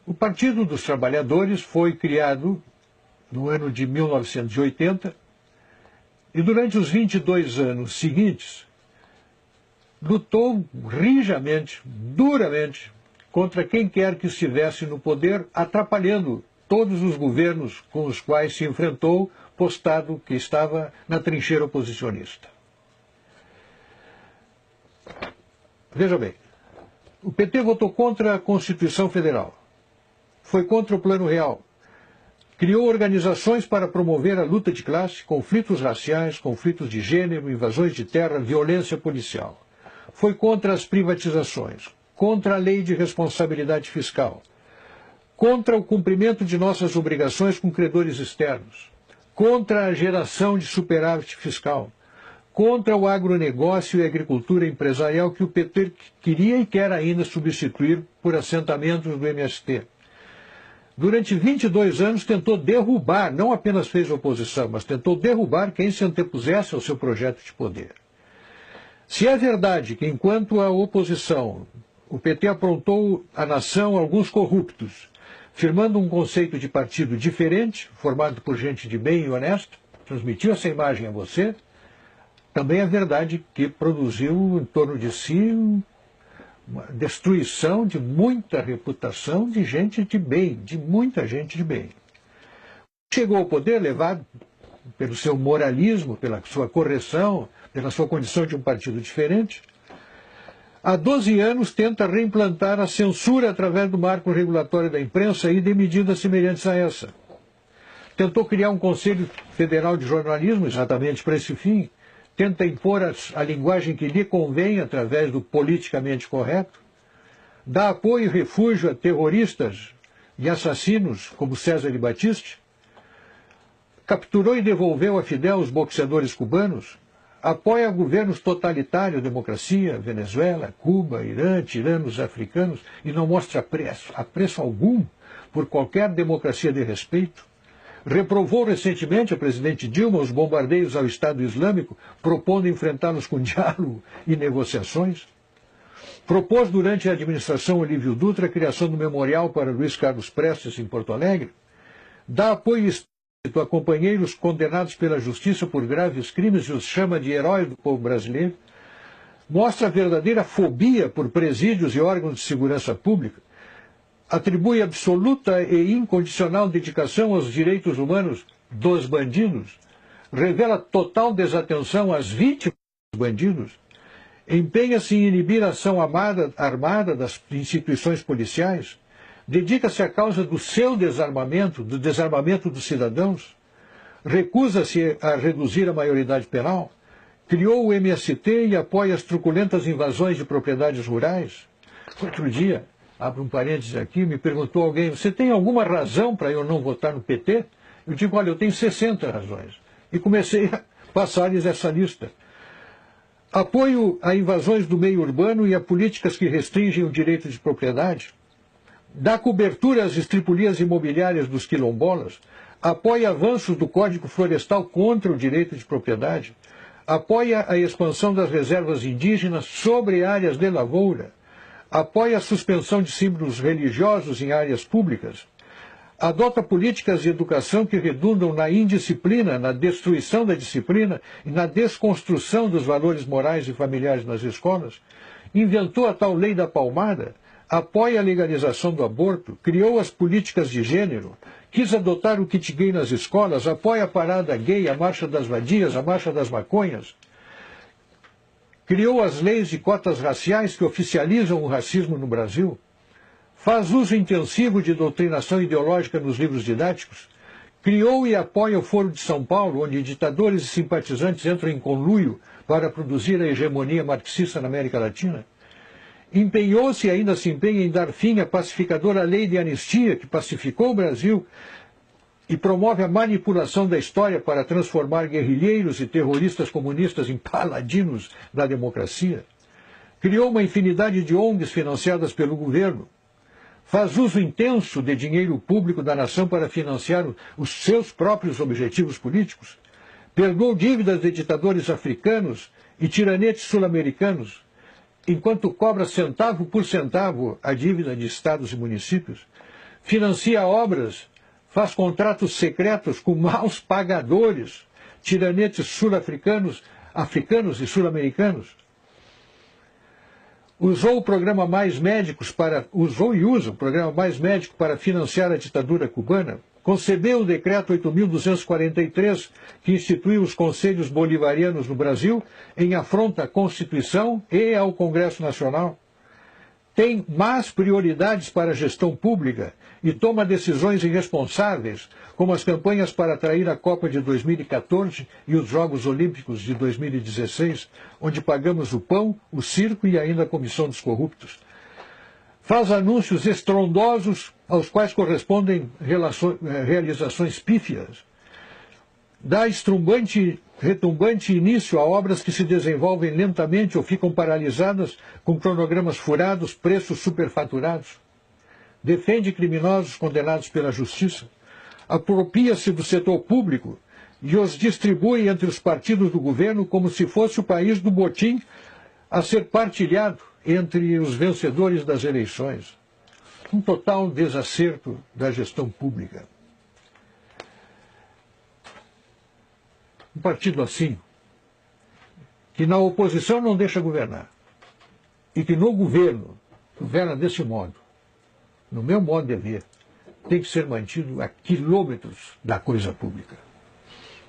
O Partido dos Trabalhadores foi criado no ano de 1980 e durante os 22 anos seguintes lutou rijamente, duramente, contra quem quer que estivesse no poder, atrapalhando todos os governos com os quais se enfrentou, postado que estava na trincheira oposicionista. Veja bem, o PT votou contra a Constituição Federal, foi contra o Plano Real, criou organizações para promover a luta de classe, conflitos raciais, conflitos de gênero, invasões de terra, violência policial. Foi contra as privatizações, contra a lei de responsabilidade fiscal, contra o cumprimento de nossas obrigações com credores externos, contra a geração de superávit fiscal, contra o agronegócio e a agricultura empresarial que o PT queria e quer ainda substituir por assentamentos do MST. Durante 22 anos tentou derrubar, não apenas fez oposição, mas tentou derrubar quem se antepusesse ao seu projeto de poder. Se é verdade que, enquanto a oposição, o PT aprontou à nação alguns corruptos, firmando um conceito de partido diferente, formado por gente de bem e honesta, transmitiu essa imagem a você, também é verdade que produziu em torno de si uma destruição de muita reputação de gente de bem, de muita gente de bem. Chegou ao poder levado pelo seu moralismo, pela sua correção, pela sua condição de um partido diferente. Há 12 anos tenta reimplantar a censura através do marco regulatório da imprensa e de medidas semelhantes a essa. Tentou criar um Conselho Federal de Jornalismo exatamente para esse fim. Tenta impor a linguagem que lhe convém através do politicamente correto, dá apoio e refúgio a terroristas e assassinos como César de Batiste, capturou e devolveu a Fidel os boxeadores cubanos, apoia governos totalitários, democracia, Venezuela, Cuba, Irã, tiranos africanos, e não mostra apreço algum por qualquer democracia de respeito. Reprovou recentemente a presidente Dilma os bombardeios ao Estado Islâmico, propondo enfrentá-los com diálogo e negociações. Propôs durante a administração Olívio Dutra a criação do memorial para Luiz Carlos Prestes em Porto Alegre. Dá apoio explícito a companheiros condenados pela justiça por graves crimes e os chama de heróis do povo brasileiro. Mostra verdadeira fobia por presídios e órgãos de segurança pública. Atribui absoluta e incondicional dedicação aos direitos humanos dos bandidos, revela total desatenção às vítimas dos bandidos, empenha-se em inibir a ação armada das instituições policiais, dedica-se à causa do seu desarmamento, do desarmamento dos cidadãos, recusa-se a reduzir a maioridade penal, criou o MST e apoia as truculentas invasões de propriedades rurais. Outro dia, abro um parênteses aqui, me perguntou alguém, você tem alguma razão para eu não votar no PT? Eu digo, olha, eu tenho 60 razões. E comecei a passar-lhes essa lista. Apoio a invasões do meio urbano e a políticas que restringem o direito de propriedade. Dá cobertura às estripulias imobiliárias dos quilombolas. Apoia avanços do Código Florestal contra o direito de propriedade. Apoia a expansão das reservas indígenas sobre áreas de lavoura. Apoia a suspensão de símbolos religiosos em áreas públicas, adota políticas de educação que redundam na indisciplina, na destruição da disciplina e na desconstrução dos valores morais e familiares nas escolas, inventou a tal lei da palmada, apoia a legalização do aborto, criou as políticas de gênero, quis adotar o kit gay nas escolas, apoia a parada gay, a marcha das vadias, a marcha das maconhas, criou as leis de cotas raciais que oficializam o racismo no Brasil, faz uso intensivo de doutrinação ideológica nos livros didáticos, criou e apoia o Foro de São Paulo, onde ditadores e simpatizantes entram em conluio para produzir a hegemonia marxista na América Latina, empenhou-se e ainda se empenha em dar fim à pacificadora lei de anistia que pacificou o Brasil e promove a manipulação da história para transformar guerrilheiros e terroristas comunistas em paladinos da democracia. Criou uma infinidade de ONGs financiadas pelo governo. Faz uso intenso de dinheiro público da nação para financiar os seus próprios objetivos políticos. Perdoou dívidas de ditadores africanos e tiranetes sul-americanos, enquanto cobra centavo por centavo a dívida de estados e municípios. financia obras, faz contratos secretos com maus pagadores, tiranetes sul-africanos, africanos e sul-americanos. Usou o programa Mais Médicos usou e usa o programa Mais Médico para financiar a ditadura cubana. Concebeu o decreto 8.243, que instituiu os conselhos bolivarianos no Brasil, em afronta à Constituição e ao Congresso Nacional. Tem más prioridades para a gestão pública e toma decisões irresponsáveis, como as campanhas para atrair a Copa de 2014 e os Jogos Olímpicos de 2016, onde pagamos o pão, o circo e ainda a comissão dos corruptos. Faz anúncios estrondosos aos quais correspondem realizações pífias. Dá retumbante início a obras que se desenvolvem lentamente ou ficam paralisadas com cronogramas furados, preços superfaturados. Defende criminosos condenados pela justiça. Apropria-se do setor público e os distribui entre os partidos do governo como se fosse o país do botim a ser partilhado entre os vencedores das eleições. Um total desacerto da gestão pública. Um partido assim, que na oposição não deixa governar, e que no governo governa desse modo, no meu modo de ver, tem que ser mantido a quilômetros da coisa pública.